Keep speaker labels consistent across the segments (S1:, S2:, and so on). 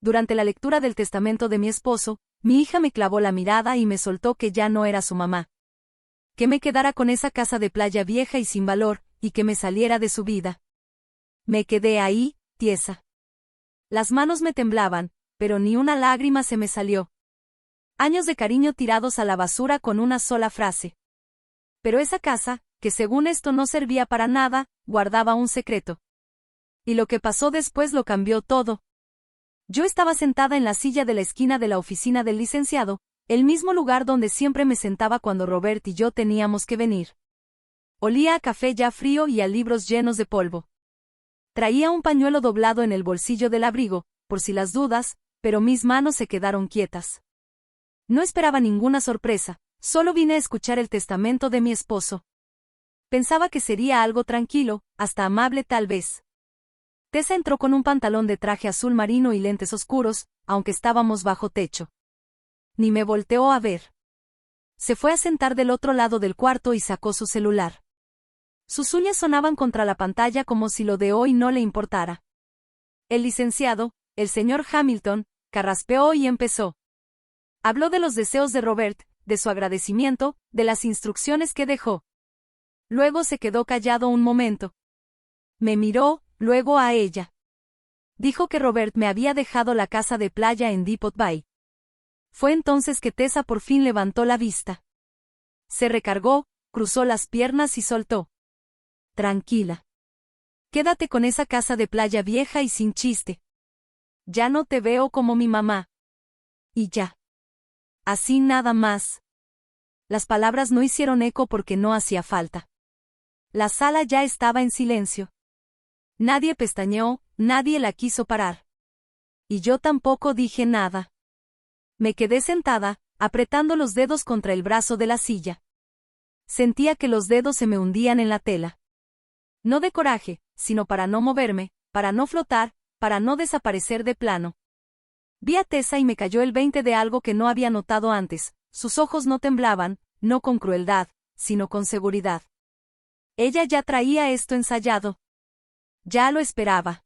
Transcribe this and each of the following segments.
S1: Durante la lectura del testamento de mi esposo, mi hija me clavó la mirada y me soltó que ya no era su mamá. Que me quedara con esa casa de playa vieja y sin valor, y que me saliera de su vida. Me quedé ahí, tiesa. Las manos me temblaban, pero ni una lágrima se me salió. Años de cariño tirados a la basura con una sola frase. Pero esa casa, que según esto no servía para nada, guardaba un secreto. Y lo que pasó después lo cambió todo. Yo estaba sentada en la silla de la esquina de la oficina del licenciado, el mismo lugar donde siempre me sentaba cuando Robert y yo teníamos que venir. Olía a café ya frío y a libros llenos de polvo. Traía un pañuelo doblado en el bolsillo del abrigo, por si las dudas, pero mis manos se quedaron quietas. No esperaba ninguna sorpresa, solo vine a escuchar el testamento de mi esposo. Pensaba que sería algo tranquilo, hasta amable tal vez. Tessa entró con un pantalón de traje azul marino y lentes oscuros, aunque estábamos bajo techo. Ni me volteó a ver. Se fue a sentar del otro lado del cuarto y sacó su celular. Sus uñas sonaban contra la pantalla como si lo de hoy no le importara. El licenciado, el señor Hamilton, carraspeó y empezó. Habló de los deseos de Robert, de su agradecimiento, de las instrucciones que dejó. Luego se quedó callado un momento. Me miró, luego a ella. Dijo que Robert me había dejado la casa de playa en Depot Bay. Fue entonces que Tessa por fin levantó la vista. Se recargó, cruzó las piernas y soltó. Tranquila. Quédate con esa casa de playa vieja y sin chiste. Ya no te veo como mi mamá. Y ya. Así nada más. Las palabras no hicieron eco porque no hacía falta. La sala ya estaba en silencio. Nadie pestañeó, nadie la quiso parar. Y yo tampoco dije nada. Me quedé sentada, apretando los dedos contra el brazo de la silla. Sentía que los dedos se me hundían en la tela. No de coraje, sino para no moverme, para no flotar, para no desaparecer de plano. Vi a Tessa y me cayó el 20 de algo que no había notado antes. Sus ojos no temblaban, no con crueldad, sino con seguridad. Ella ya traía esto ensayado. Ya lo esperaba.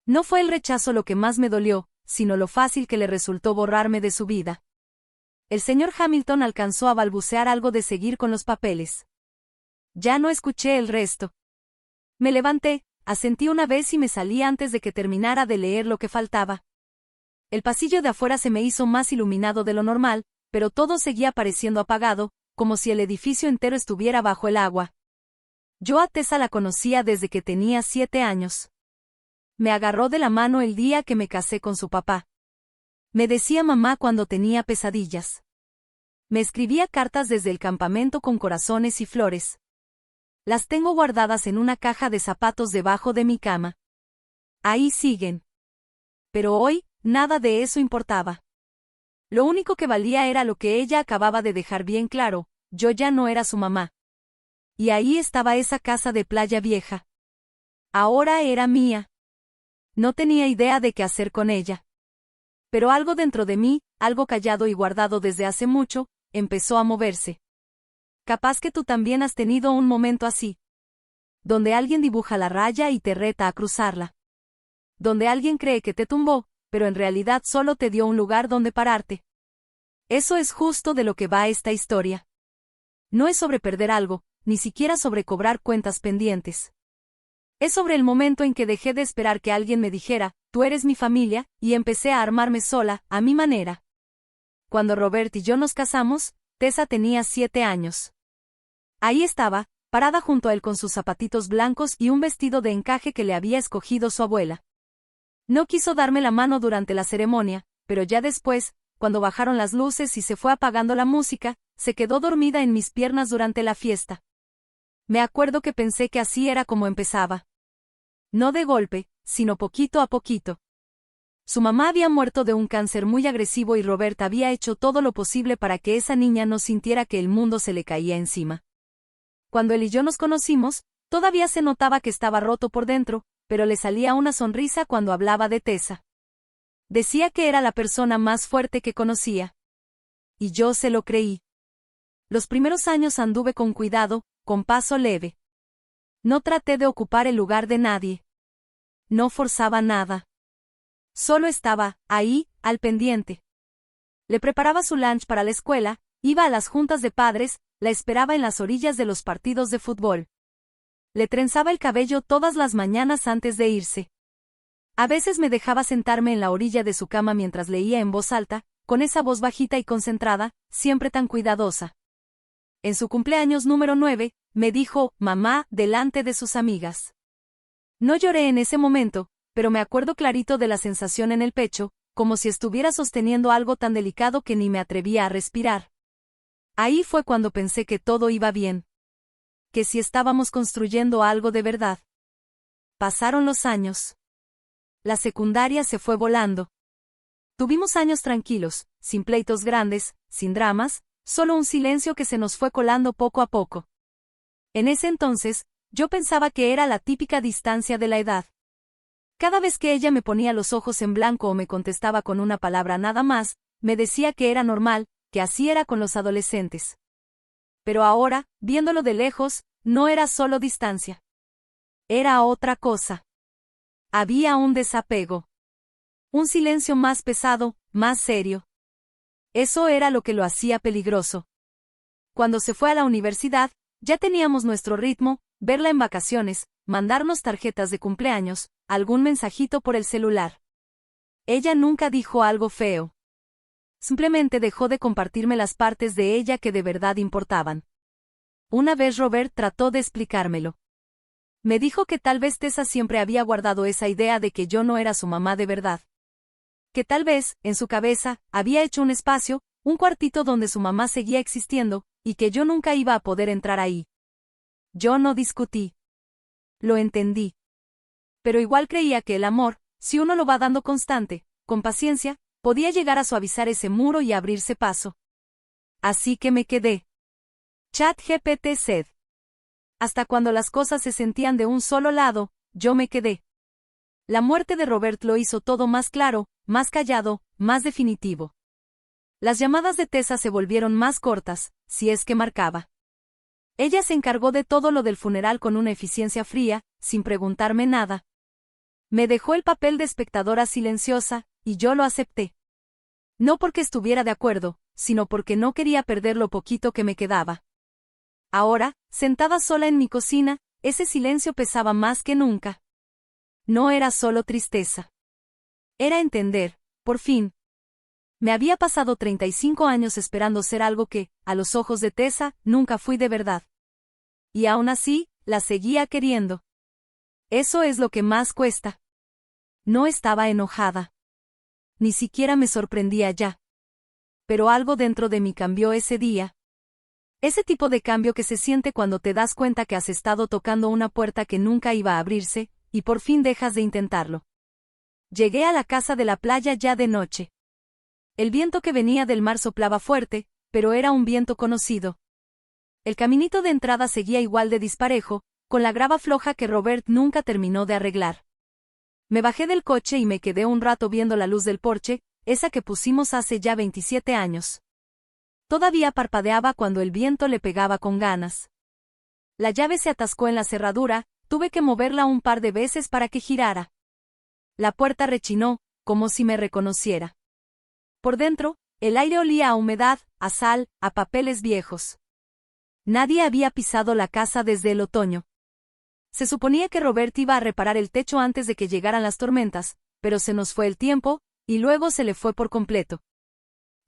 S1: No fue el rechazo lo que más me dolió, sino lo fácil que le resultó borrarme de su vida. El señor Hamilton alcanzó a balbucear algo de seguir con los papeles. Ya no escuché el resto. Me levanté, asentí una vez y me salí antes de que terminara de leer lo que faltaba. El pasillo de afuera se me hizo más iluminado de lo normal, pero todo seguía pareciendo apagado, como si el edificio entero estuviera bajo el agua. Yo a Tessa la conocía desde que tenía 7 años. Me agarró de la mano el día que me casé con su papá. Me decía mamá cuando tenía pesadillas. Me escribía cartas desde el campamento con corazones y flores. Las tengo guardadas en una caja de zapatos debajo de mi cama. Ahí siguen. Pero hoy, nada de eso importaba. Lo único que valía era lo que ella acababa de dejar bien claro: yo ya no era su mamá. Y ahí estaba esa casa de playa vieja. Ahora era mía. No tenía idea de qué hacer con ella. Pero algo dentro de mí, algo callado y guardado desde hace mucho, empezó a moverse. Capaz que tú también has tenido un momento así. Donde alguien dibuja la raya y te reta a cruzarla. Donde alguien cree que te tumbó, pero en realidad solo te dio un lugar donde pararte. Eso es justo de lo que va esta historia. No es sobre perder algo, ni siquiera sobre cobrar cuentas pendientes. Es sobre el momento en que dejé de esperar que alguien me dijera, tú eres mi familia, y empecé a armarme sola, a mi manera. Cuando Robert y yo nos casamos, Tessa tenía 7 años. Ahí estaba, parada junto a él con sus zapatitos blancos y un vestido de encaje que le había escogido su abuela. No quiso darme la mano durante la ceremonia, pero ya después, cuando bajaron las luces y se fue apagando la música, se quedó dormida en mis piernas durante la fiesta. Me acuerdo que pensé que así era como empezaba. No de golpe, sino poquito a poquito. Su mamá había muerto de un cáncer muy agresivo y Robert había hecho todo lo posible para que esa niña no sintiera que el mundo se le caía encima. Cuando él y yo nos conocimos, todavía se notaba que estaba roto por dentro, pero le salía una sonrisa cuando hablaba de Tessa. Decía que era la persona más fuerte que conocía. Y yo se lo creí. Los primeros años anduve con cuidado, con paso leve. No traté de ocupar el lugar de nadie. No forzaba nada. Solo estaba, ahí, al pendiente. Le preparaba su lunch para la escuela, iba a las juntas de padres, la esperaba en las orillas de los partidos de fútbol. Le trenzaba el cabello todas las mañanas antes de irse. A veces me dejaba sentarme en la orilla de su cama mientras leía en voz alta, con esa voz bajita y concentrada, siempre tan cuidadosa. En su cumpleaños número 9, me dijo, mamá, delante de sus amigas. No lloré en ese momento, pero me acuerdo clarito de la sensación en el pecho, como si estuviera sosteniendo algo tan delicado que ni me atrevía a respirar. Ahí fue cuando pensé que todo iba bien. Que si estábamos construyendo algo de verdad. Pasaron los años. La secundaria se fue volando. Tuvimos años tranquilos, sin pleitos grandes, sin dramas, solo un silencio que se nos fue colando poco a poco. En ese entonces, yo pensaba que era la típica distancia de la edad. Cada vez que ella me ponía los ojos en blanco o me contestaba con una palabra nada más, me decía que era normal, que así era con los adolescentes. Pero ahora, viéndolo de lejos, no era solo distancia. Era otra cosa. Había un desapego. Un silencio más pesado, más serio. Eso era lo que lo hacía peligroso. Cuando se fue a la universidad, ya teníamos nuestro ritmo, verla en vacaciones, mandarnos tarjetas de cumpleaños, algún mensajito por el celular. Ella nunca dijo algo feo. Simplemente dejó de compartirme las partes de ella que de verdad importaban. Una vez Robert trató de explicármelo. Me dijo que tal vez Tessa siempre había guardado esa idea de que yo no era su mamá de verdad. Que tal vez, en su cabeza, había hecho un espacio, un cuartito donde su mamá seguía existiendo, y que yo nunca iba a poder entrar ahí. Yo no discutí. Lo entendí. Pero igual creía que el amor, si uno lo va dando constante, con paciencia, podía llegar a suavizar ese muro y abrirse paso. Así que me quedé. ChatGPT said. Hasta cuando las cosas se sentían de un solo lado, yo me quedé. La muerte de Robert lo hizo todo más claro, más callado, más definitivo. Las llamadas de Tessa se volvieron más cortas, si es que marcaba. Ella se encargó de todo lo del funeral con una eficiencia fría, sin preguntarme nada. Me dejó el papel de espectadora silenciosa, y yo lo acepté. No porque estuviera de acuerdo, sino porque no quería perder lo poquito que me quedaba. Ahora, sentada sola en mi cocina, ese silencio pesaba más que nunca. No era solo tristeza. Era entender, por fin. Me había pasado 35 años esperando ser algo que, a los ojos de Tessa, nunca fui de verdad. Y aún así, la seguía queriendo. Eso es lo que más cuesta. No estaba enojada. Ni siquiera me sorprendía ya. Pero algo dentro de mí cambió ese día. Ese tipo de cambio que se siente cuando te das cuenta que has estado tocando una puerta que nunca iba a abrirse, y por fin dejas de intentarlo. Llegué a la casa de la playa ya de noche. El viento que venía del mar soplaba fuerte, pero era un viento conocido. El caminito de entrada seguía igual de disparejo, con la grava floja que Robert nunca terminó de arreglar. Me bajé del coche y me quedé un rato viendo la luz del porche, esa que pusimos hace ya 27 años. Todavía parpadeaba cuando el viento le pegaba con ganas. La llave se atascó en la cerradura, tuve que moverla un par de veces para que girara. La puerta rechinó, como si me reconociera. Por dentro, el aire olía a humedad, a sal, a papeles viejos. Nadie había pisado la casa desde el otoño. Se suponía que Robert iba a reparar el techo antes de que llegaran las tormentas, pero se nos fue el tiempo, y luego se le fue por completo.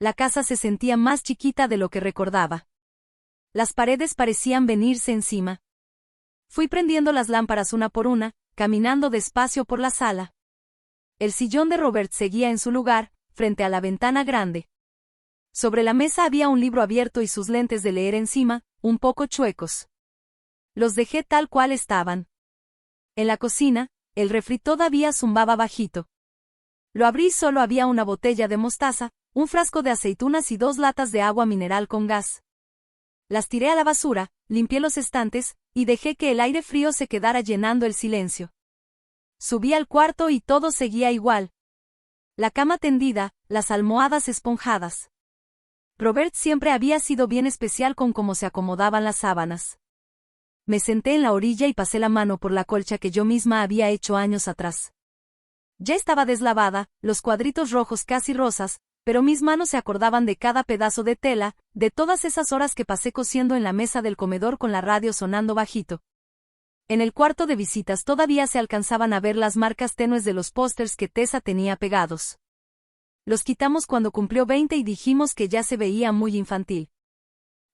S1: La casa se sentía más chiquita de lo que recordaba. Las paredes parecían venirse encima. Fui prendiendo las lámparas una por una, caminando despacio por la sala. El sillón de Robert seguía en su lugar, frente a la ventana grande. Sobre la mesa había un libro abierto y sus lentes de leer encima, un poco chuecos. Los dejé tal cual estaban. En la cocina, el refri todavía zumbaba bajito. Lo abrí y solo había una botella de mostaza, un frasco de aceitunas y 2 latas de agua mineral con gas. Las tiré a la basura, limpié los estantes, y dejé que el aire frío se quedara llenando el silencio. Subí al cuarto y todo seguía igual. La cama tendida, las almohadas esponjadas. Robert siempre había sido bien especial con cómo se acomodaban las sábanas. Me senté en la orilla y pasé la mano por la colcha que yo misma había hecho años atrás. Ya estaba deslavada, los cuadritos rojos casi rosas, pero mis manos se acordaban de cada pedazo de tela, de todas esas horas que pasé cosiendo en la mesa del comedor con la radio sonando bajito. En el cuarto de visitas todavía se alcanzaban a ver las marcas tenues de los pósters que Tessa tenía pegados. Los quitamos cuando cumplió 20 y dijimos que ya se veía muy infantil.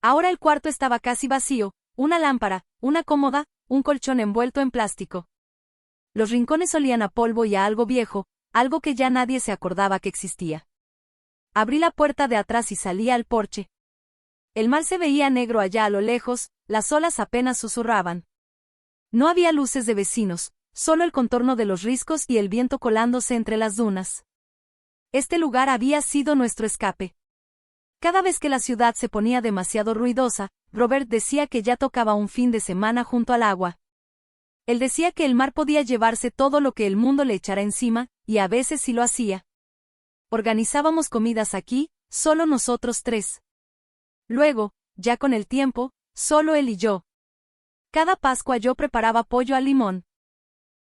S1: Ahora el cuarto estaba casi vacío, una lámpara, una cómoda, un colchón envuelto en plástico. Los rincones olían a polvo y a algo viejo, algo que ya nadie se acordaba que existía. Abrí la puerta de atrás y salí al porche. El mar se veía negro allá a lo lejos, las olas apenas susurraban. No había luces de vecinos, solo el contorno de los riscos y el viento colándose entre las dunas. Este lugar había sido nuestro escape. Cada vez que la ciudad se ponía demasiado ruidosa, Robert decía que ya tocaba un fin de semana junto al agua. Él decía que el mar podía llevarse todo lo que el mundo le echara encima, y a veces sí lo hacía. Organizábamos comidas aquí, solo nosotros tres. Luego, ya con el tiempo, solo él y yo. Cada Pascua yo preparaba pollo al limón.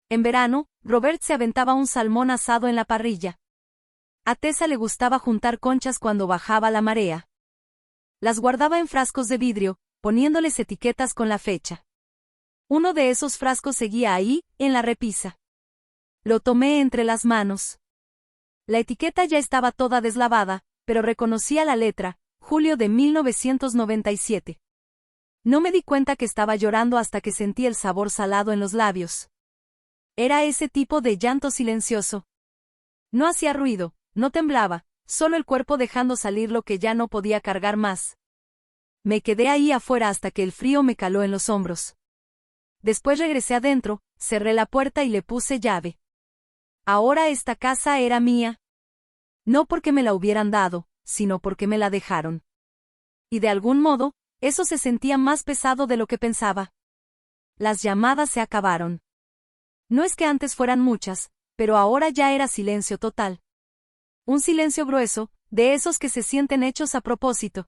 S1: En verano, Robert se aventaba un salmón asado en la parrilla. A Tessa le gustaba juntar conchas cuando bajaba la marea. Las guardaba en frascos de vidrio, poniéndoles etiquetas con la fecha. Uno de esos frascos seguía ahí, en la repisa. Lo tomé entre las manos. La etiqueta ya estaba toda deslavada, pero reconocía la letra, julio de 1997. No me di cuenta que estaba llorando hasta que sentí el sabor salado en los labios. Era ese tipo de llanto silencioso. No hacía ruido, no temblaba, solo el cuerpo dejando salir lo que ya no podía cargar más. Me quedé ahí afuera hasta que el frío me caló en los hombros. Después regresé adentro, cerré la puerta y le puse llave. Ahora esta casa era mía. No porque me la hubieran dado, sino porque me la dejaron. Y de algún modo, eso se sentía más pesado de lo que pensaba. Las llamadas se acabaron. No es que antes fueran muchas, pero ahora ya era silencio total. Un silencio grueso, de esos que se sienten hechos a propósito.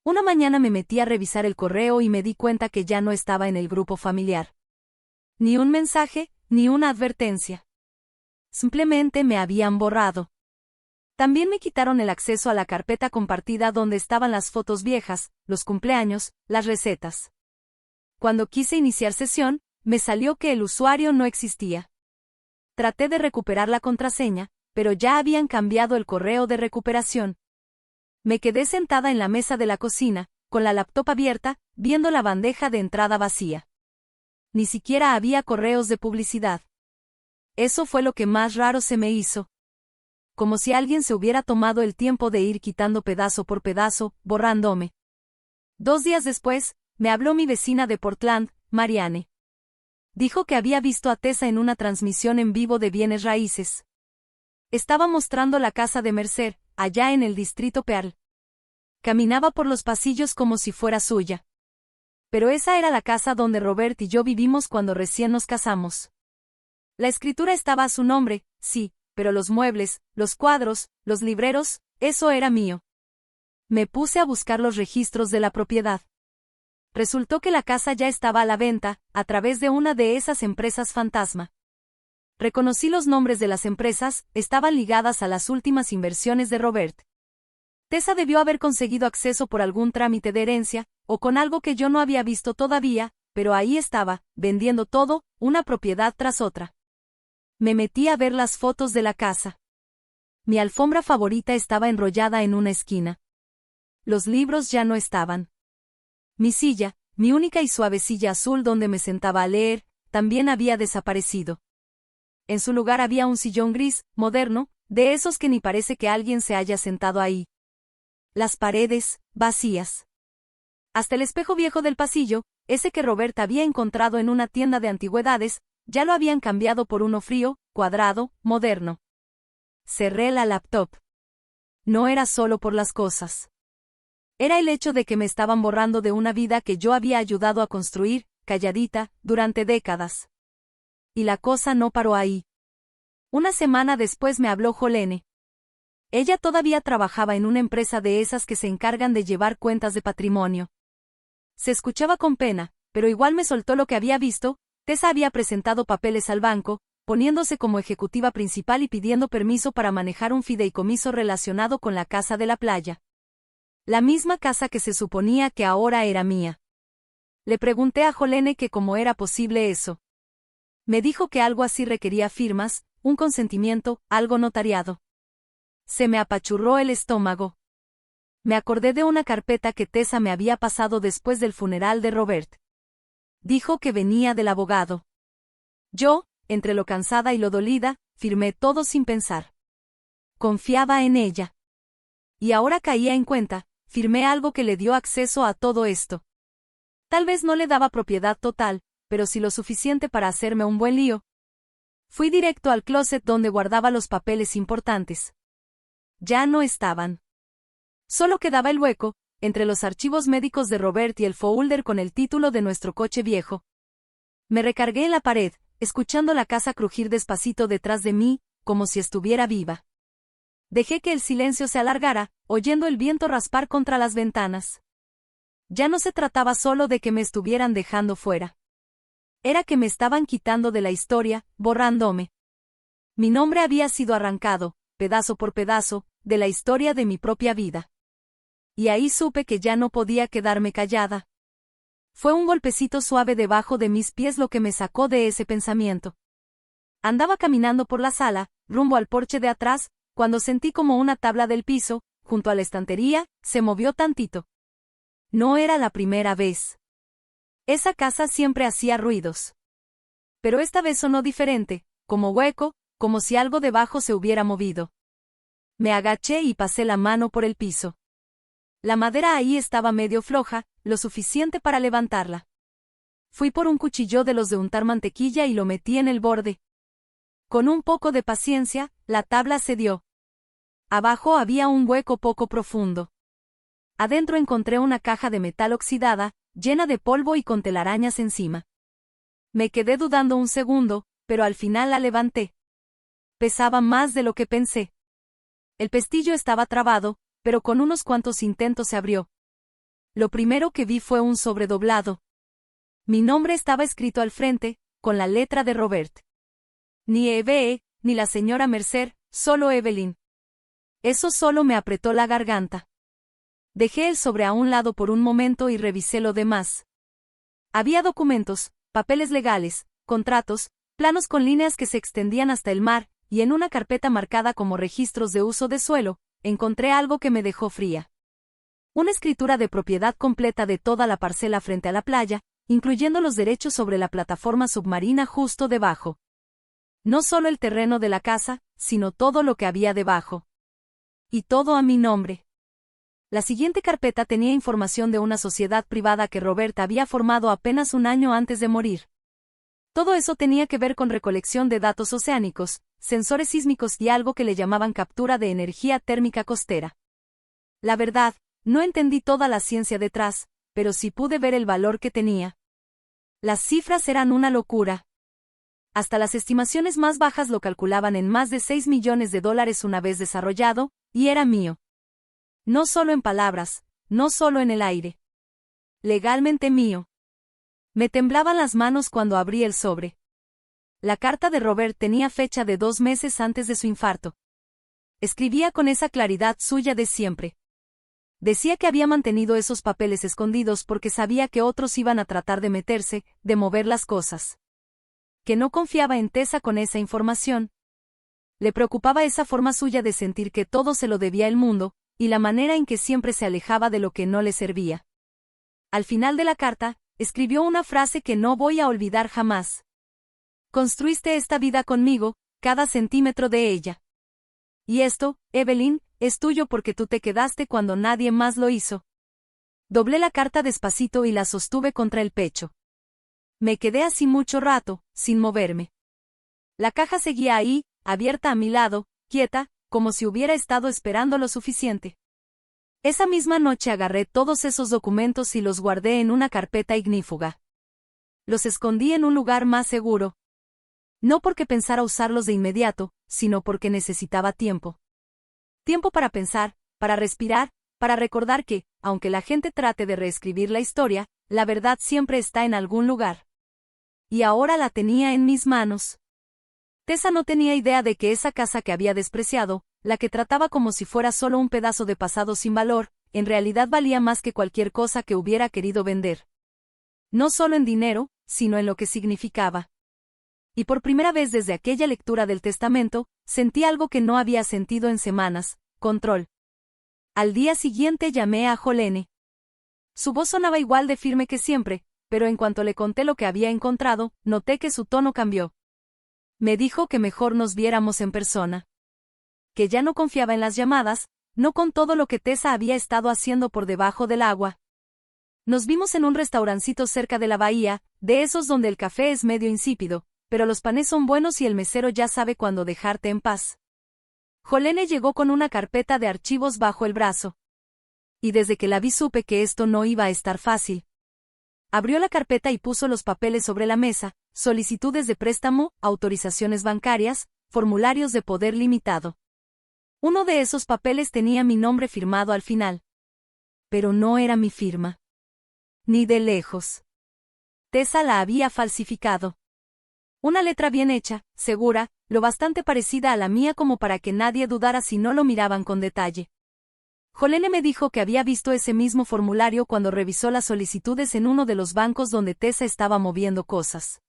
S1: Una mañana me metí a revisar el correo y me di cuenta que ya no estaba en el grupo familiar. Ni un mensaje, ni una advertencia. Simplemente me habían borrado. También me quitaron el acceso a la carpeta compartida donde estaban las fotos viejas, los cumpleaños, las recetas. Cuando quise iniciar sesión, me salió que el usuario no existía. Traté de recuperar la contraseña, pero ya habían cambiado el correo de recuperación. Me quedé sentada en la mesa de la cocina, con la laptop abierta, viendo la bandeja de entrada vacía. Ni siquiera había correos de publicidad. Eso fue lo que más raro se me hizo. Como si alguien se hubiera tomado el tiempo de ir quitando pedazo por pedazo, borrándome. 2 días después, me habló mi vecina de Portland, Marianne. Dijo que había visto a Tessa en una transmisión en vivo de bienes raíces. Estaba mostrando la casa de Mercer, allá en el distrito Pearl. Caminaba por los pasillos como si fuera suya. Pero esa era la casa donde Robert y yo vivimos cuando recién nos casamos. La escritura estaba a su nombre, sí, pero los muebles, los cuadros, los libreros, eso era mío. Me puse a buscar los registros de la propiedad. Resultó que la casa ya estaba a la venta, a través de una de esas empresas fantasma. Reconocí los nombres de las empresas, estaban ligadas a las últimas inversiones de Robert. Tessa debió haber conseguido acceso por algún trámite de herencia, o con algo que yo no había visto todavía, pero ahí estaba, vendiendo todo, una propiedad tras otra. Me metí a ver las fotos de la casa. Mi alfombra favorita estaba enrollada en una esquina. Los libros ya no estaban. Mi silla, mi única y suave silla azul donde me sentaba a leer, también había desaparecido. En su lugar había un sillón gris, moderno, de esos que ni parece que alguien se haya sentado ahí. Las paredes, vacías. Hasta el espejo viejo del pasillo, ese que Robert había encontrado en una tienda de antigüedades, ya lo habían cambiado por uno frío, cuadrado, moderno. Cerré la laptop. No era solo por las cosas. Era el hecho de que me estaban borrando de una vida que yo había ayudado a construir, calladita, durante décadas. Y la cosa no paró ahí. Una semana después me habló Jolene. Ella todavía trabajaba en una empresa de esas que se encargan de llevar cuentas de patrimonio. Se escuchaba con pena, pero igual me soltó lo que había visto. Tessa había presentado papeles al banco, poniéndose como ejecutiva principal y pidiendo permiso para manejar un fideicomiso relacionado con la casa de la playa. La misma casa que se suponía que ahora era mía. Le pregunté a Jolene que cómo era posible eso. Me dijo que algo así requería firmas, un consentimiento, algo notariado. Se me apachurró el estómago. Me acordé de una carpeta que Tessa me había pasado después del funeral de Robert. Dijo que venía del abogado. Yo, entre lo cansada y lo dolida, firmé todo sin pensar. Confiaba en ella. Y ahora caía en cuenta, firmé algo que le dio acceso a todo esto. Tal vez no le daba propiedad total, pero sí lo suficiente para hacerme un buen lío. Fui directo al closet donde guardaba los papeles importantes. Ya no estaban. Solo quedaba el hueco, entre los archivos médicos de Robert y el folder con el título de nuestro coche viejo. Me recargué en la pared, escuchando la casa crujir despacito detrás de mí, como si estuviera viva. Dejé que el silencio se alargara, oyendo el viento raspar contra las ventanas. Ya no se trataba solo de que me estuvieran dejando fuera. Era que me estaban quitando de la historia, borrándome. Mi nombre había sido arrancado, pedazo por pedazo, de la historia de mi propia vida. Y ahí supe que ya no podía quedarme callada. Fue un golpecito suave debajo de mis pies lo que me sacó de ese pensamiento. Andaba caminando por la sala, rumbo al porche de atrás, cuando sentí como una tabla del piso, junto a la estantería, se movió tantito. No era la primera vez. Esa casa siempre hacía ruidos. Pero esta vez sonó diferente, como hueco, como si algo debajo se hubiera movido. Me agaché y pasé la mano por el piso. La madera ahí estaba medio floja, lo suficiente para levantarla. Fui por un cuchillo de los de untar mantequilla y lo metí en el borde. Con un poco de paciencia, la tabla cedió. Abajo había un hueco poco profundo. Adentro encontré una caja de metal oxidada, llena de polvo y con telarañas encima. Me quedé dudando un segundo, pero al final la levanté. Pesaba más de lo que pensé. El pestillo estaba trabado, pero con unos cuantos intentos se abrió. Lo primero que vi fue un sobredoblado. Mi nombre estaba escrito al frente, con la letra de Robert. Ni Eve, ni la señora Mercer, solo Evelyn. Eso solo me apretó la garganta. Dejé el sobre a un lado por un momento y revisé lo demás. Había documentos, papeles legales, contratos, planos con líneas que se extendían hasta el mar, y en una carpeta marcada como registros de uso de suelo, encontré algo que me dejó fría. Una escritura de propiedad completa de toda la parcela frente a la playa, incluyendo los derechos sobre la plataforma submarina justo debajo. No solo el terreno de la casa, sino todo lo que había debajo. Y todo a mi nombre. La siguiente carpeta tenía información de una sociedad privada que Robert había formado apenas un año antes de morir. Todo eso tenía que ver con recolección de datos oceánicos, sensores sísmicos y algo que le llamaban captura de energía térmica costera. La verdad, no entendí toda la ciencia detrás, pero sí pude ver el valor que tenía. Las cifras eran una locura. Hasta las estimaciones más bajas lo calculaban en más de $6 millones una vez desarrollado, y era mío. No solo en palabras, no solo en el aire. Legalmente mío. Me temblaban las manos cuando abrí el sobre. La carta de Robert tenía fecha de 2 meses antes de su infarto. Escribía con esa claridad suya de siempre. Decía que había mantenido esos papeles escondidos porque sabía que otros iban a tratar de meterse, de mover las cosas. Que no confiaba en Tessa con esa información. Le preocupaba esa forma suya de sentir que todo se lo debía el mundo, y la manera en que siempre se alejaba de lo que no le servía. Al final de la carta, escribió una frase que no voy a olvidar jamás. Construiste esta vida conmigo, cada centímetro de ella. Y esto, Evelyn, es tuyo porque tú te quedaste cuando nadie más lo hizo. Doblé la carta despacito y la sostuve contra el pecho. Me quedé así mucho rato, sin moverme. La caja seguía ahí, abierta a mi lado, quieta, como si hubiera estado esperando lo suficiente. Esa misma noche agarré todos esos documentos y los guardé en una carpeta ignífuga. Los escondí en un lugar más seguro. No porque pensara usarlos de inmediato, sino porque necesitaba tiempo. Tiempo para pensar, para respirar, para recordar que, aunque la gente trate de reescribir la historia, la verdad siempre está en algún lugar. Y ahora la tenía en mis manos. Tessa no tenía idea de que esa casa que había despreciado, la que trataba como si fuera solo un pedazo de pasado sin valor, en realidad valía más que cualquier cosa que hubiera querido vender. No solo en dinero, sino en lo que significaba. Y por primera vez desde aquella lectura del testamento, sentí algo que no había sentido en semanas: control. Al día siguiente llamé a Jolene. Su voz sonaba igual de firme que siempre, pero en cuanto le conté lo que había encontrado, noté que su tono cambió. Me dijo que mejor nos viéramos en persona. Que ya no confiaba en las llamadas, no con todo lo que Tessa había estado haciendo por debajo del agua. Nos vimos en un restaurancito cerca de la bahía, de esos donde el café es medio insípido, pero los panes son buenos y el mesero ya sabe cuándo dejarte en paz. Jolene llegó con una carpeta de archivos bajo el brazo. Y desde que la vi supe que esto no iba a estar fácil. Abrió la carpeta y puso los papeles sobre la mesa: solicitudes de préstamo, autorizaciones bancarias, formularios de poder limitado. Uno de esos papeles tenía mi nombre firmado al final. Pero no era mi firma. Ni de lejos. Tessa la había falsificado. Una letra bien hecha, segura, lo bastante parecida a la mía como para que nadie dudara si no lo miraban con detalle. Jolene me dijo que había visto ese mismo formulario cuando revisó las solicitudes en uno de los bancos donde Tessa estaba moviendo cosas.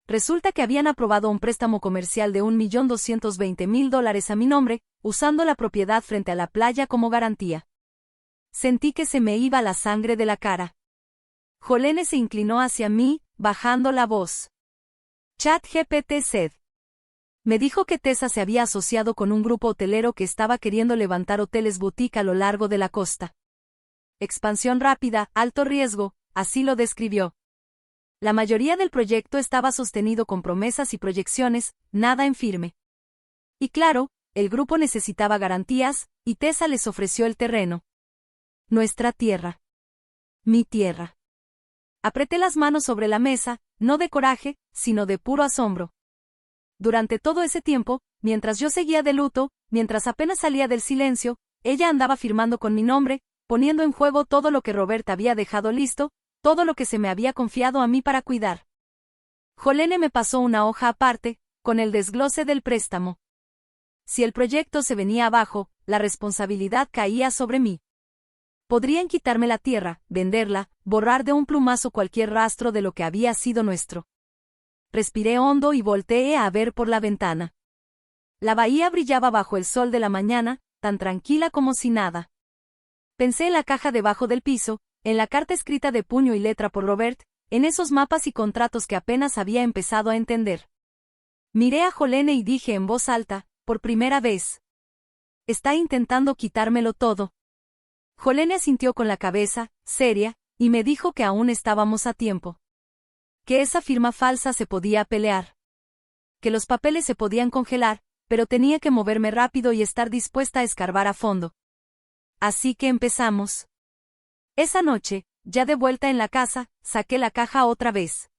S1: Resulta que habían aprobado un préstamo comercial de $1.220.000 a mi nombre, usando la propiedad frente a la playa como garantía. Sentí que se me iba la sangre de la cara. Jolene se inclinó hacia mí, bajando la voz. ChatGPT said. Me dijo que Tessa se había asociado con un grupo hotelero que estaba queriendo levantar hoteles boutique a lo largo de la costa. Expansión rápida, alto riesgo, así lo describió. La mayoría del proyecto estaba sostenido con promesas y proyecciones, nada en firme. Y claro, el grupo necesitaba garantías, y Tessa les ofreció el terreno. Nuestra tierra. Mi tierra. Apreté las manos sobre la mesa, no de coraje, sino de puro asombro. Durante todo ese tiempo, mientras yo seguía de luto, mientras apenas salía del silencio, ella andaba firmando con mi nombre, poniendo en juego todo lo que Robert había dejado listo, todo lo que se me había confiado a mí para cuidar. Jolene me pasó una hoja aparte, con el desglose del préstamo. Si el proyecto se venía abajo, la responsabilidad caía sobre mí. Podrían quitarme la tierra, venderla, borrar de un plumazo cualquier rastro de lo que había sido nuestro. Respiré hondo y volteé a ver por la ventana. La bahía brillaba bajo el sol de la mañana, tan tranquila como si nada. Pensé en la caja debajo del piso, en la carta escrita de puño y letra por Robert, en esos mapas y contratos que apenas había empezado a entender. Miré a Jolene y dije en voz alta, por primera vez: está intentando quitármelo todo. Jolene asintió con la cabeza, seria, y me dijo que aún estábamos a tiempo. Que esa firma falsa se podía pelear. Que los papeles se podían congelar, pero tenía que moverme rápido y estar dispuesta a escarbar a fondo. Así que empezamos. Esa noche, ya de vuelta en la casa, saqué la caja otra vez.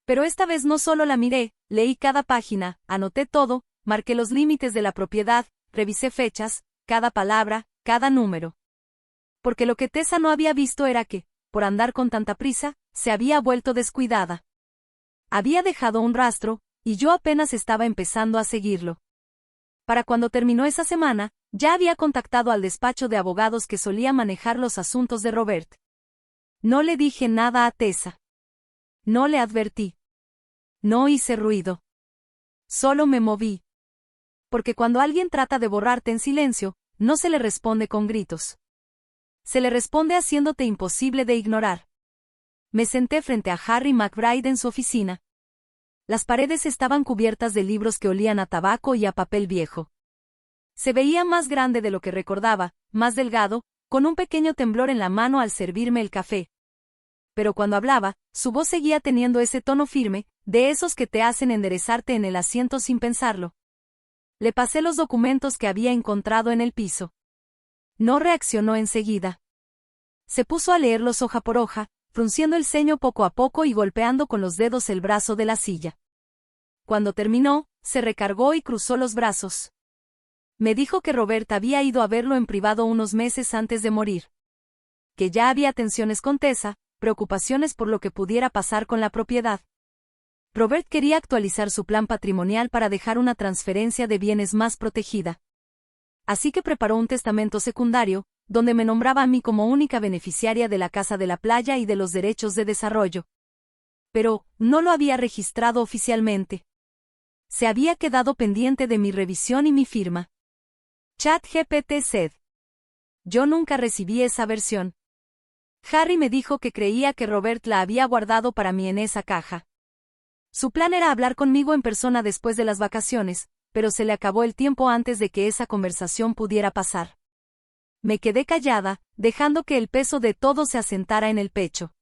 S1: Pero esta vez no solo la miré, leí cada página, anoté todo, marqué los límites de la propiedad, revisé fechas, cada palabra, cada número. Porque lo que Tessa no había visto era que, por andar con tanta prisa, se había vuelto descuidada. Había dejado un rastro, y yo apenas estaba empezando a seguirlo. Para cuando terminó esa semana, ya había contactado al despacho de abogados que solía manejar los asuntos de Robert. No le dije nada a Tessa. No le advertí. No hice ruido. Solo me moví. Porque cuando alguien trata de borrarte en silencio, no se le responde con gritos. Se le responde haciéndote imposible de ignorar. Me senté frente a Harry McBride en su oficina. Las paredes estaban cubiertas de libros que olían a tabaco y a papel viejo. Se veía más grande de lo que recordaba, más delgado, con un pequeño temblor en la mano al servirme el café. Pero cuando hablaba, su voz seguía teniendo ese tono firme, de esos que te hacen enderezarte en el asiento sin pensarlo. Le pasé los documentos que había encontrado en el piso. No reaccionó enseguida. Se puso a leerlos hoja por hoja, frunciendo el ceño poco a poco y golpeando con los dedos el brazo de la silla. Cuando terminó, se recargó y cruzó los brazos. Me dijo que Robert había ido a verlo en privado unos meses antes de morir. Que ya había tensiones con Tessa, preocupaciones por lo que pudiera pasar con la propiedad. Robert quería actualizar su plan patrimonial para dejar una transferencia de bienes más protegida. Así que preparó un testamento secundario, donde me nombraba a mí como única beneficiaria de la casa de la playa y de los derechos de desarrollo. Pero, no lo había registrado oficialmente. Se había quedado pendiente de mi revisión y mi firma. ChatGPT said. Yo nunca recibí esa versión. Harry me dijo que creía que Robert la había guardado para mí en esa caja. Su plan era hablar conmigo en persona después de las vacaciones, pero se le acabó el tiempo antes de que esa conversación pudiera pasar. Me quedé callada, dejando que el peso de todo se asentara en el pecho.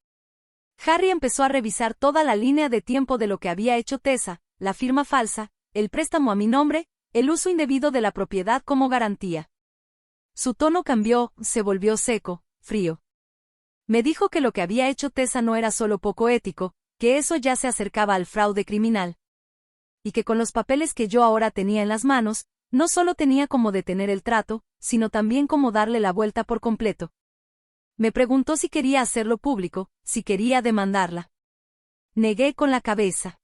S1: Harry empezó a revisar toda la línea de tiempo de lo que había hecho Tessa, la firma falsa, el préstamo a mi nombre, el uso indebido de la propiedad como garantía. Su tono cambió, se volvió seco, frío. Me dijo que lo que había hecho Tessa no era solo poco ético, que eso ya se acercaba al fraude criminal. Y que con los papeles que yo ahora tenía en las manos, no solo tenía como detener el trato, sino también como darle la vuelta por completo. Me preguntó si quería hacerlo público, si quería demandarla. Negué con la cabeza.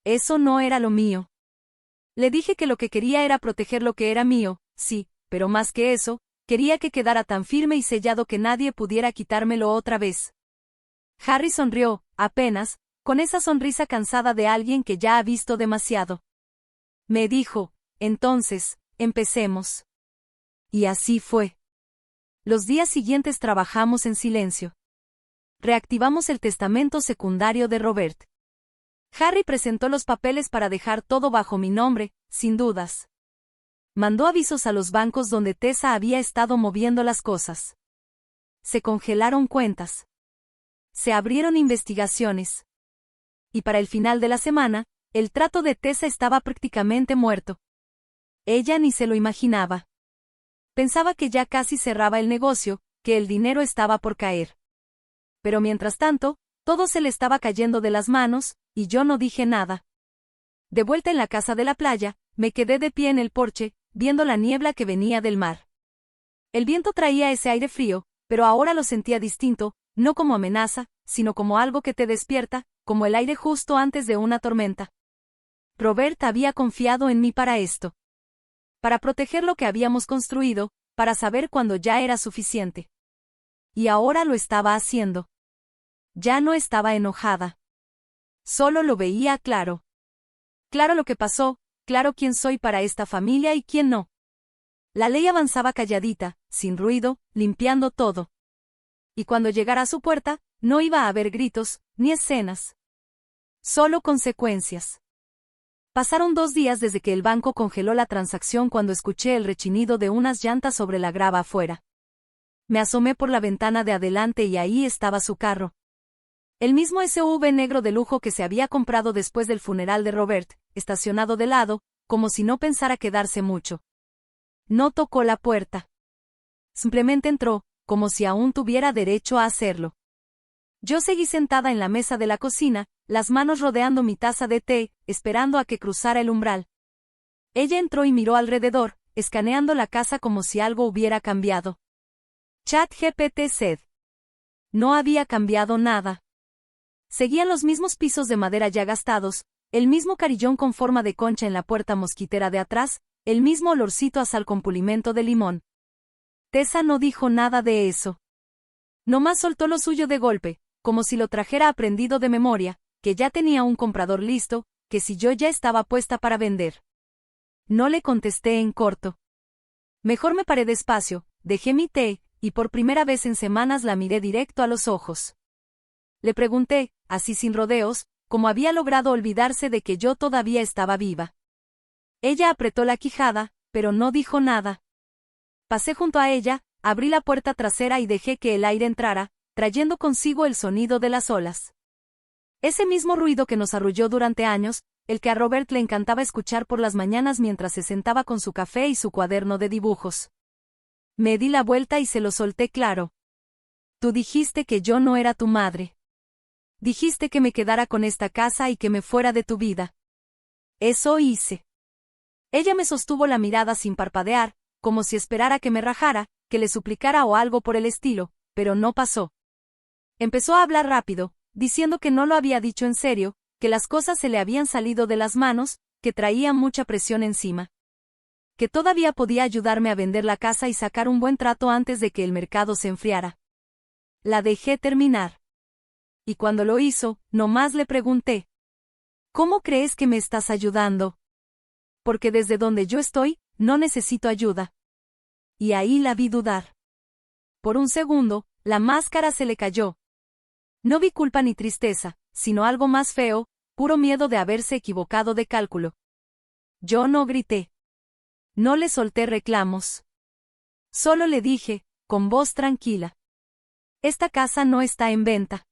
S1: Eso no era lo mío. Le dije que lo que quería era proteger lo que era mío, sí, pero más que eso, quería que quedara tan firme y sellado que nadie pudiera quitármelo otra vez. Harry sonrió, apenas, con esa sonrisa cansada de alguien que ya ha visto demasiado. Me dijo, entonces, empecemos. Y así fue. Los días siguientes trabajamos en silencio. Reactivamos el testamento secundario de Robert. Harry presentó los papeles para dejar todo bajo mi nombre, sin dudas. Mandó avisos a los bancos donde Tessa había estado moviendo las cosas. Se congelaron cuentas. Se abrieron investigaciones. Y para el final de la semana, el trato de Tessa estaba prácticamente muerto. Ella ni se lo imaginaba. Pensaba que ya casi cerraba el negocio, que el dinero estaba por caer. Pero mientras tanto, todo se le estaba cayendo de las manos, y yo no dije nada. De vuelta en la casa de la playa, me quedé de pie en el porche, viendo la niebla que venía del mar. El viento traía ese aire frío, pero ahora lo sentía distinto, no como amenaza, sino como algo que te despierta, como el aire justo antes de una tormenta. Robert había confiado en mí para esto. Para proteger lo que habíamos construido, para saber cuándo ya era suficiente. Y ahora lo estaba haciendo. Ya no estaba enojada. Solo lo veía claro. Claro lo que pasó, claro quién soy para esta familia y quién no. La ley avanzaba calladita, sin ruido, limpiando todo. Y cuando llegara a su puerta, no iba a haber gritos, ni escenas. Solo consecuencias. Pasaron 2 días desde que el banco congeló la transacción cuando escuché el rechinido de unas llantas sobre la grava afuera. Me asomé por la ventana de adelante y ahí estaba su carro. El mismo SUV negro de lujo que se había comprado después del funeral de Robert, estacionado de lado, como si no pensara quedarse mucho. No tocó la puerta. Simplemente entró, como si aún tuviera derecho a hacerlo. Yo seguí sentada en la mesa de la cocina, las manos rodeando mi taza de té, esperando a que cruzara el umbral. Ella entró y miró alrededor, escaneando la casa como si algo hubiera cambiado. ChatGPT said. No había cambiado nada. Seguían los mismos pisos de madera ya gastados, el mismo carillón con forma de concha en la puerta mosquitera de atrás, el mismo olorcito a sal con pulimento de limón. Tessa no dijo nada de eso. Nomás soltó lo suyo de golpe, como si lo trajera aprendido de memoria, que ya tenía un comprador listo, que si yo ya estaba puesta para vender. No le contesté en corto. Mejor me paré despacio, dejé mi té, y por primera vez en semanas la miré directo a los ojos. Le pregunté, así sin rodeos, cómo había logrado olvidarse de que yo todavía estaba viva. Ella apretó la quijada, pero no dijo nada. Pasé junto a ella, abrí la puerta trasera y dejé que el aire entrara, trayendo consigo el sonido de las olas. Ese mismo ruido que nos arrulló durante años, el que a Robert le encantaba escuchar por las mañanas mientras se sentaba con su café y su cuaderno de dibujos. Me di la vuelta y se lo solté claro. Tú dijiste que yo no era tu madre. Dijiste que me quedara con esta casa y que me fuera de tu vida. Eso hice. Ella me sostuvo la mirada sin parpadear, como si esperara que me rajara, que le suplicara o algo por el estilo, pero no pasó. Empezó a hablar rápido, diciendo que no lo había dicho en serio, que las cosas se le habían salido de las manos, que traía mucha presión encima. Que todavía podía ayudarme a vender la casa y sacar un buen trato antes de que el mercado se enfriara. La dejé terminar. Y cuando lo hizo, nomás le pregunté: ¿cómo crees que me estás ayudando? Porque desde donde yo estoy, no necesito ayuda. Y ahí la vi dudar. Por un segundo, la máscara se le cayó. No vi culpa ni tristeza, sino algo más feo, puro miedo de haberse equivocado de cálculo. Yo no grité. No le solté reclamos. Solo le dije, con voz tranquila: esta casa no está en venta.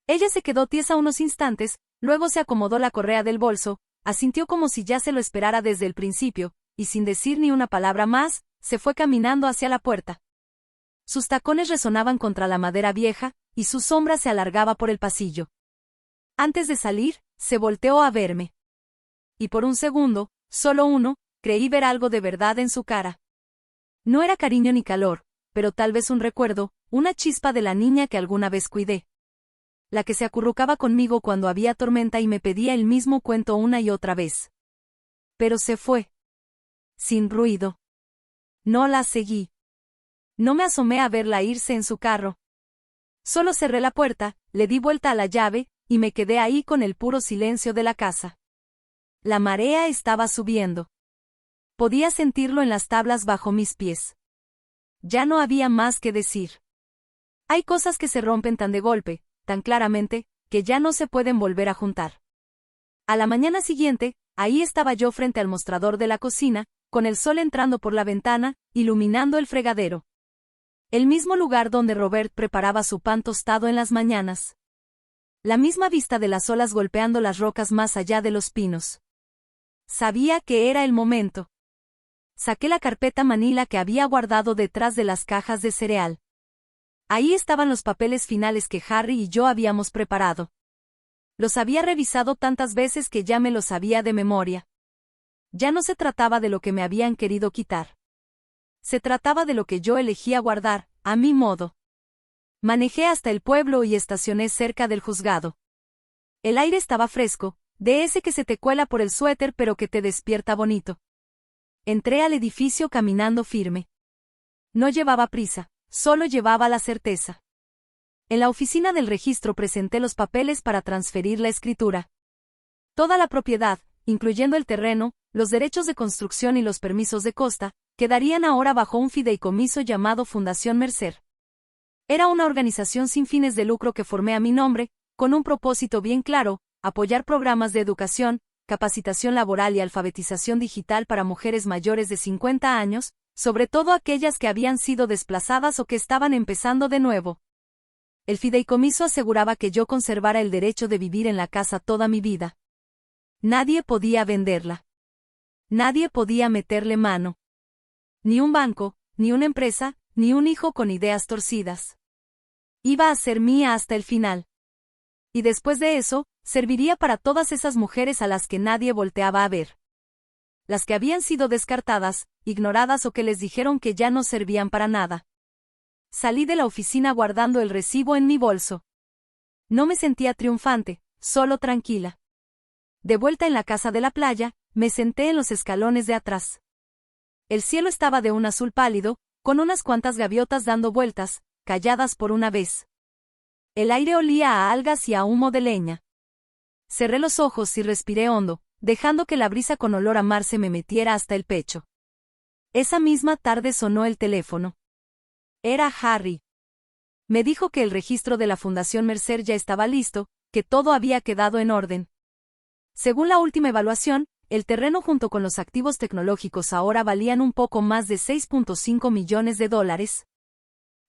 S1: Ella se quedó tiesa unos instantes, luego se acomodó la correa del bolso, asintió como si ya se lo esperara desde el principio, y sin decir ni una palabra más, se fue caminando hacia la puerta. Sus tacones resonaban contra la madera vieja, y su sombra se alargaba por el pasillo. Antes de salir, se volteó a verme. Y por un segundo, solo uno, creí ver algo de verdad en su cara. No era cariño ni calor, pero tal vez un recuerdo, una chispa de la niña que alguna vez cuidé. La que se acurrucaba conmigo cuando había tormenta y me pedía el mismo cuento una y otra vez. Pero se fue. Sin ruido. No la seguí. No me asomé a verla irse en su carro. Solo cerré la puerta, le di vuelta a la llave, y me quedé ahí con el puro silencio de la casa. La marea estaba subiendo. Podía sentirlo en las tablas bajo mis pies. Ya no había más que decir. Hay cosas que se rompen tan de golpe, tan claramente, que ya no se pueden volver a juntar. A la mañana siguiente, ahí estaba yo frente al mostrador de la cocina, con el sol entrando por la ventana, iluminando el fregadero. El mismo lugar donde Robert preparaba su pan tostado en las mañanas. La misma vista de las olas golpeando las rocas más allá de los pinos. Sabía que era el momento. Saqué la carpeta manila que había guardado detrás de las cajas de cereal. Ahí estaban los papeles finales que Harry y yo habíamos preparado. Los había revisado tantas veces que ya me los sabía de memoria. Ya no se trataba de lo que me habían querido quitar. Se trataba de lo que yo elegía guardar, a mi modo. Manejé hasta el pueblo y estacioné cerca del juzgado. El aire estaba fresco, de ese que se te cuela por el suéter pero que te despierta bonito. Entré al edificio caminando firme. No llevaba prisa, solo llevaba la certeza. En la oficina del registro presenté los papeles para transferir la escritura. Toda la propiedad, incluyendo el terreno, los derechos de construcción y los permisos de costa, quedarían ahora bajo un fideicomiso llamado Fundación Mercer. Era una organización sin fines de lucro que formé a mi nombre, con un propósito bien claro: apoyar programas de educación, capacitación laboral y alfabetización digital para mujeres mayores de 50 años, sobre todo aquellas que habían sido desplazadas o que estaban empezando de nuevo. El fideicomiso aseguraba que yo conservara el derecho de vivir en la casa toda mi vida. Nadie podía venderla. Nadie podía meterle mano. Ni un banco, ni una empresa, ni un hijo con ideas torcidas. Iba a ser mía hasta el final. Y después de eso, serviría para todas esas mujeres a las que nadie volteaba a ver. Las que habían sido descartadas, ignoradas o que les dijeron que ya no servían para nada. Salí de la oficina guardando el recibo en mi bolso. No me sentía triunfante, solo tranquila. De vuelta en la casa de la playa, me senté en los escalones de atrás. El cielo estaba de un azul pálido, con unas cuantas gaviotas dando vueltas, calladas por una vez. El aire olía a algas y a humo de leña. Cerré los ojos y respiré hondo, dejando que la brisa con olor a mar se me metiera hasta el pecho. Esa misma tarde sonó el teléfono. Era Harry. Me dijo que el registro de la Fundación Mercer ya estaba listo, que todo había quedado en orden. Según la última evaluación, el terreno junto con los activos tecnológicos ahora valían un poco más de $6.5 millones.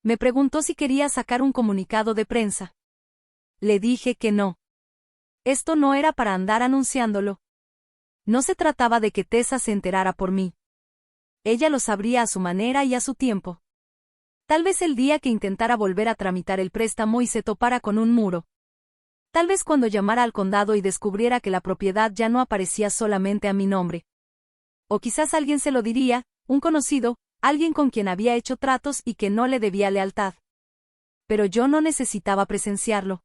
S1: Me preguntó si quería sacar un comunicado de prensa. Le dije que no. Esto no era para andar anunciándolo. No se trataba de que Tessa se enterara por mí. Ella lo sabría a su manera y a su tiempo. Tal vez el día que intentara volver a tramitar el préstamo y se topara con un muro. Tal vez cuando llamara al condado y descubriera que la propiedad ya no aparecía solamente a mi nombre. O quizás alguien se lo diría, un conocido, alguien con quien había hecho tratos y que no le debía lealtad. Pero yo no necesitaba presenciarlo.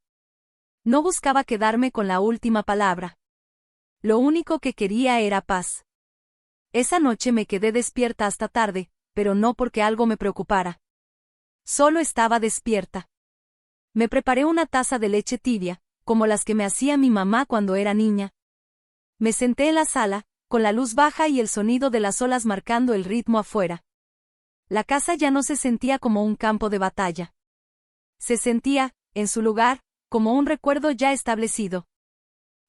S1: No buscaba quedarme con la última palabra. Lo único que quería era paz. Esa noche me quedé despierta hasta tarde, pero no porque algo me preocupara. Solo estaba despierta. Me preparé una taza de leche tibia, como las que me hacía mi mamá cuando era niña. Me senté en la sala, con la luz baja y el sonido de las olas marcando el ritmo afuera. La casa ya no se sentía como un campo de batalla. Se sentía, en su lugar, como un recuerdo ya establecido.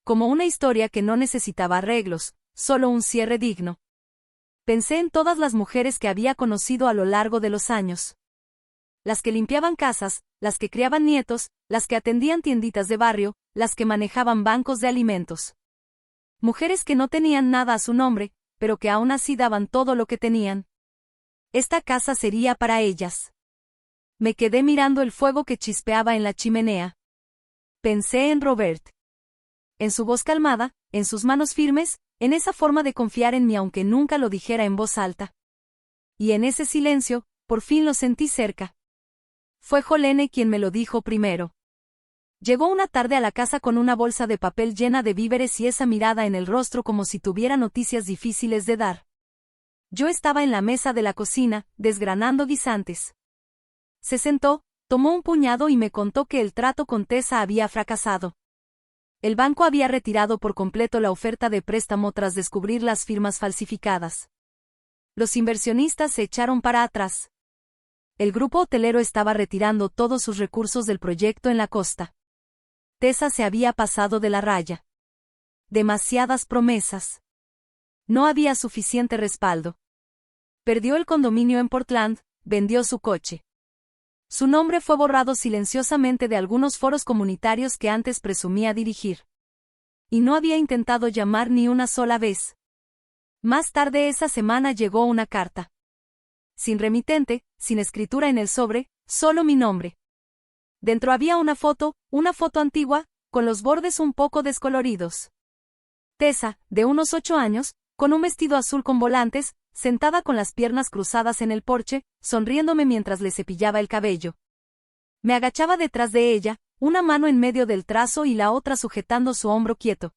S1: Como una historia que no necesitaba arreglos, solo un cierre digno. Pensé en todas las mujeres que había conocido a lo largo de los años. Las que limpiaban casas, las que criaban nietos, las que atendían tienditas de barrio, las que manejaban bancos de alimentos. Mujeres que no tenían nada a su nombre, pero que aún así daban todo lo que tenían. Esta casa sería para ellas. Me quedé mirando el fuego que chispeaba en la chimenea. Pensé en Robert. En su voz calmada, en sus manos firmes, en esa forma de confiar en mí aunque nunca lo dijera en voz alta. Y en ese silencio, por fin lo sentí cerca. Fue Jolene quien me lo dijo primero. Llegó una tarde a la casa con una bolsa de papel llena de víveres y esa mirada en el rostro como si tuviera noticias difíciles de dar. Yo estaba en la mesa de la cocina, desgranando guisantes. Se sentó, tomó un puñado y me contó que el trato con Tessa había fracasado. El banco había retirado por completo la oferta de préstamo tras descubrir las firmas falsificadas. Los inversionistas se echaron para atrás. El grupo hotelero estaba retirando todos sus recursos del proyecto en la costa. Tessa se había pasado de la raya. Demasiadas promesas. No había suficiente respaldo. Perdió el condominio en Portland, vendió su coche. Su nombre fue borrado silenciosamente de algunos foros comunitarios que antes presumía dirigir. Y no había intentado llamar ni una sola vez. Más tarde esa semana llegó una carta. Sin remitente, sin escritura en el sobre, solo mi nombre. Dentro había una foto antigua, con los bordes un poco descoloridos. Tessa, de unos 8 años, con un vestido azul con volantes, sentada con las piernas cruzadas en el porche, sonriéndome mientras le cepillaba el cabello. Me agachaba detrás de ella, una mano en medio del trazo y la otra sujetando su hombro quieto.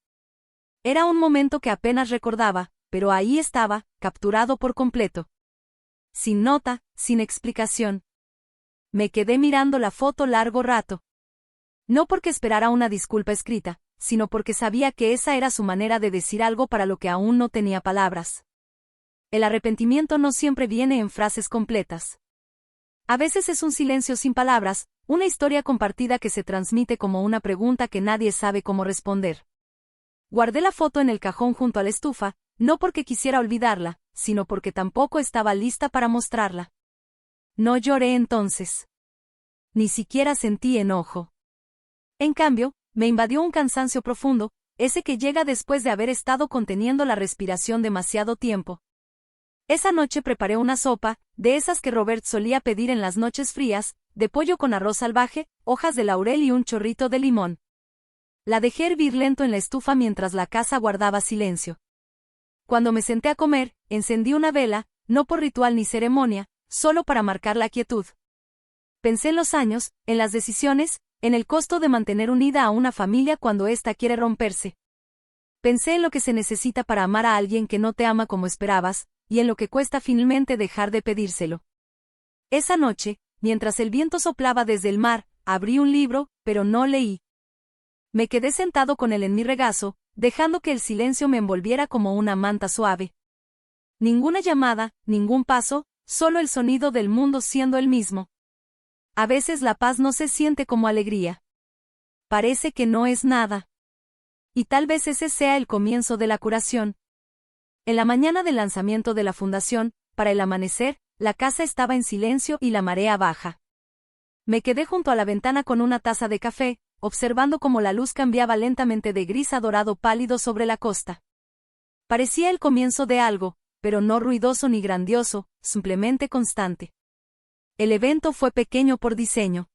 S1: Era un momento que apenas recordaba, pero ahí estaba, capturado por completo. Sin nota, sin explicación. Me quedé mirando la foto largo rato. No porque esperara una disculpa escrita, sino porque sabía que esa era su manera de decir algo para lo que aún no tenía palabras. El arrepentimiento no siempre viene en frases completas. A veces es un silencio sin palabras, una historia compartida que se transmite como una pregunta que nadie sabe cómo responder. Guardé la foto en el cajón junto a la estufa, no porque quisiera olvidarla, sino porque tampoco estaba lista para mostrarla. No lloré entonces. Ni siquiera sentí enojo. En cambio, me invadió un cansancio profundo, ese que llega después de haber estado conteniendo la respiración demasiado tiempo. Esa noche preparé una sopa, de esas que Robert solía pedir en las noches frías, de pollo con arroz salvaje, hojas de laurel y un chorrito de limón. La dejé hervir lento en la estufa mientras la casa guardaba silencio. Cuando me senté a comer, encendí una vela, no por ritual ni ceremonia, solo para marcar la quietud. Pensé en los años, en las decisiones, en el costo de mantener unida a una familia cuando ésta quiere romperse. Pensé en lo que se necesita para amar a alguien que no te ama como esperabas, y en lo que cuesta finalmente dejar de pedírselo. Esa noche, mientras el viento soplaba desde el mar, abrí un libro, pero no leí. Me quedé sentado con él en mi regazo, dejando que el silencio me envolviera como una manta suave. Ninguna llamada, ningún paso, solo el sonido del mundo siendo el mismo. A veces la paz no se siente como alegría. Parece que no es nada. Y tal vez ese sea el comienzo de la curación. En la mañana del lanzamiento de la fundación, para el amanecer, la casa estaba en silencio y la marea baja. Me quedé junto a la ventana con una taza de café, observando cómo la luz cambiaba lentamente de gris a dorado pálido sobre la costa. Parecía el comienzo de algo, pero no ruidoso ni grandioso, simplemente constante. El evento fue pequeño por diseño.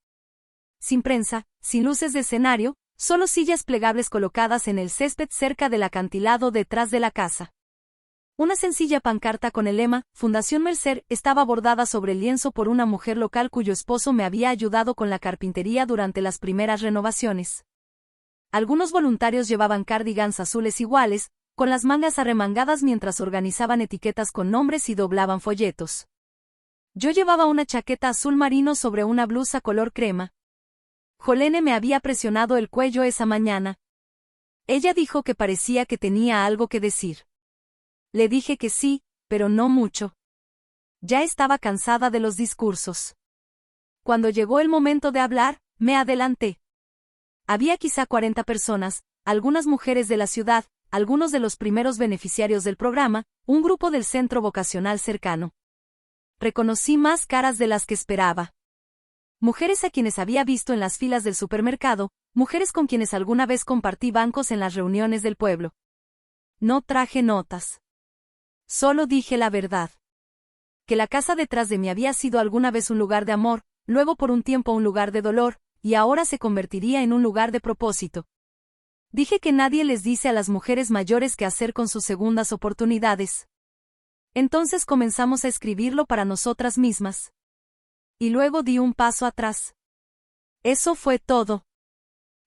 S1: Sin prensa, sin luces de escenario, solo sillas plegables colocadas en el césped cerca del acantilado detrás de la casa. Una sencilla pancarta con el lema, Fundación Mercer, estaba bordada sobre el lienzo por una mujer local cuyo esposo me había ayudado con la carpintería durante las primeras renovaciones. Algunos voluntarios llevaban cardigans azules iguales, con las mangas arremangadas mientras organizaban etiquetas con nombres y doblaban folletos. Yo llevaba una chaqueta azul marino sobre una blusa color crema. Jolene me había presionado el cuello esa mañana. Ella dijo que parecía que tenía algo que decir. Le dije que sí, pero no mucho. Ya estaba cansada de los discursos. Cuando llegó el momento de hablar, me adelanté. Había quizá 40 personas, algunas mujeres de la ciudad, algunos de los primeros beneficiarios del programa, un grupo del centro vocacional cercano. Reconocí más caras de las que esperaba. Mujeres a quienes había visto en las filas del supermercado, mujeres con quienes alguna vez compartí bancos en las reuniones del pueblo. No traje notas. Solo dije la verdad. Que la casa detrás de mí había sido alguna vez un lugar de amor, luego por un tiempo un lugar de dolor, y ahora se convertiría en un lugar de propósito. Dije que nadie les dice a las mujeres mayores qué hacer con sus segundas oportunidades. Entonces comenzamos a escribirlo para nosotras mismas. Y luego di un paso atrás. Eso fue todo.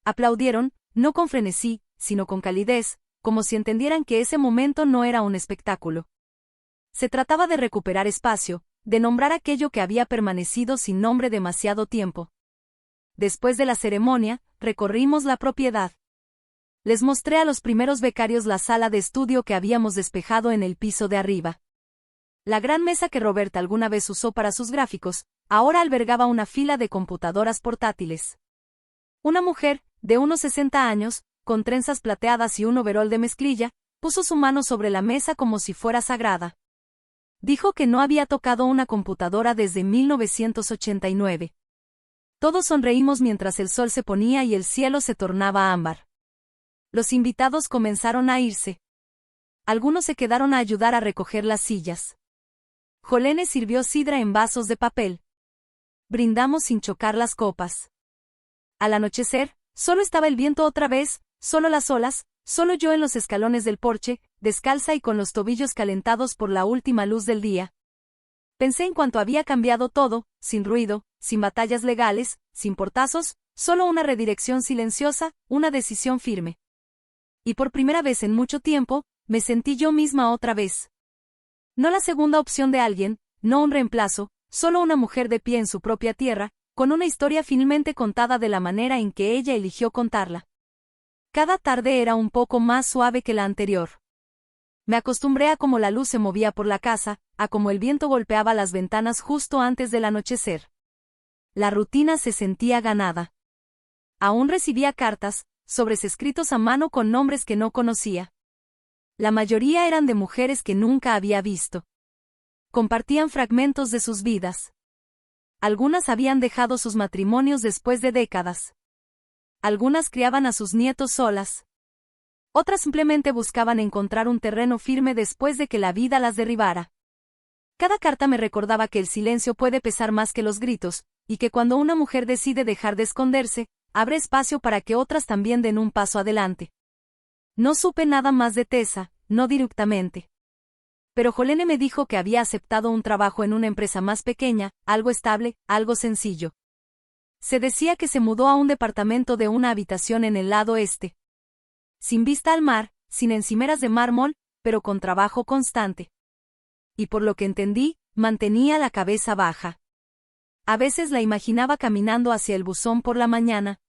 S1: Aplaudieron, no con frenesí, sino con calidez, como si entendieran que ese momento no era un espectáculo. Se trataba de recuperar espacio, de nombrar aquello que había permanecido sin nombre demasiado tiempo. Después de la ceremonia, recorrimos la propiedad. Les mostré a los primeros becarios la sala de estudio que habíamos despejado en el piso de arriba. La gran mesa que Roberta alguna vez usó para sus gráficos, ahora albergaba una fila de computadoras portátiles. Una mujer, de unos 60 años, con trenzas plateadas y un overol de mezclilla, puso su mano sobre la mesa como si fuera sagrada. Dijo que no había tocado una computadora desde 1989. Todos sonreímos mientras el sol se ponía y el cielo se tornaba ámbar. Los invitados comenzaron a irse. Algunos se quedaron a ayudar a recoger las sillas. Jolene sirvió sidra en vasos de papel. Brindamos sin chocar las copas. Al anochecer, solo estaba el viento otra vez, solo las olas, solo yo en los escalones del porche, descalza y con los tobillos calentados por la última luz del día. Pensé en cuánto había cambiado todo, sin ruido, sin batallas legales, sin portazos, solo una redirección silenciosa, una decisión firme. Y por primera vez en mucho tiempo, me sentí yo misma otra vez. No la segunda opción de alguien, no un reemplazo, solo una mujer de pie en su propia tierra, con una historia finalmente contada de la manera en que ella eligió contarla. Cada tarde era un poco más suave que la anterior. Me acostumbré a cómo la luz se movía por la casa, a cómo el viento golpeaba las ventanas justo antes del anochecer. La rutina se sentía ganada. Aún recibía cartas, sobres escritos a mano con nombres que no conocía. La mayoría eran de mujeres que nunca había visto. Compartían fragmentos de sus vidas. Algunas habían dejado sus matrimonios después de décadas. Algunas criaban a sus nietos solas. Otras simplemente buscaban encontrar un terreno firme después de que la vida las derribara. Cada carta me recordaba que el silencio puede pesar más que los gritos, y que cuando una mujer decide dejar de esconderse, abre espacio para que otras también den un paso adelante. No supe nada más de Tessa, no directamente. Pero Jolene me dijo que había aceptado un trabajo en una empresa más pequeña, algo estable, algo sencillo. Se decía que se mudó a un departamento de una habitación en el lado este. Sin vista al mar, sin encimeras de mármol, pero con trabajo constante. Y por lo que entendí, mantenía la cabeza baja. A veces la imaginaba caminando hacia el buzón por la mañana.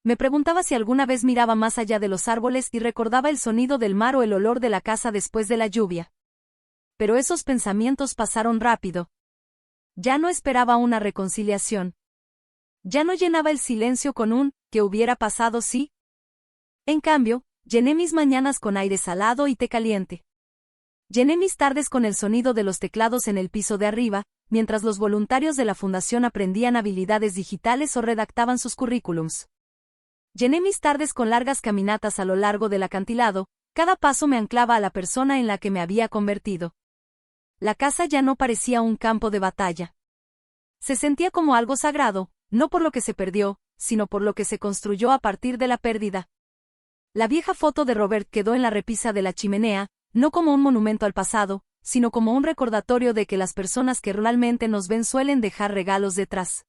S1: Me preguntaba si alguna vez miraba más allá de los árboles y recordaba el sonido del mar o el olor de la casa después de la lluvia. Pero esos pensamientos pasaron rápido. Ya no esperaba una reconciliación. Ya no llenaba el silencio con un «¿qué hubiera pasado si?». En cambio, llené mis mañanas con aire salado y té caliente. Llené mis tardes con el sonido de los teclados en el piso de arriba, mientras los voluntarios de la fundación aprendían habilidades digitales o redactaban sus currículums. Llené mis tardes con largas caminatas a lo largo del acantilado, cada paso me anclaba a la persona en la que me había convertido. La casa ya no parecía un campo de batalla. Se sentía como algo sagrado, no por lo que se perdió, sino por lo que se construyó a partir de la pérdida. La vieja foto de Robert quedó en la repisa de la chimenea, no como un monumento al pasado, sino como un recordatorio de que las personas que realmente nos ven suelen dejar regalos detrás.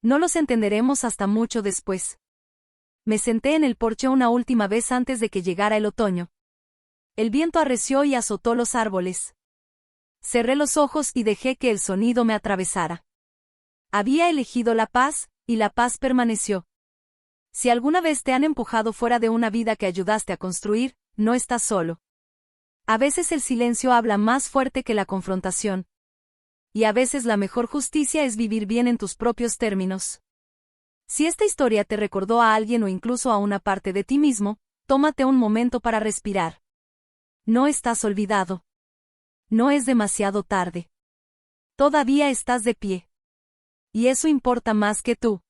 S1: No los entenderemos hasta mucho después. Me senté en el porche una última vez antes de que llegara el otoño. El viento arreció y azotó los árboles. Cerré los ojos y dejé que el sonido me atravesara. Había elegido la paz, y la paz permaneció. Si alguna vez te han empujado fuera de una vida que ayudaste a construir, no estás solo. A veces el silencio habla más fuerte que la confrontación. Y a veces la mejor justicia es vivir bien en tus propios términos. Si esta historia te recordó a alguien o incluso a una parte de ti mismo, tómate un momento para respirar. No estás olvidado. No es demasiado tarde. Todavía estás de pie. Y eso importa más que tú.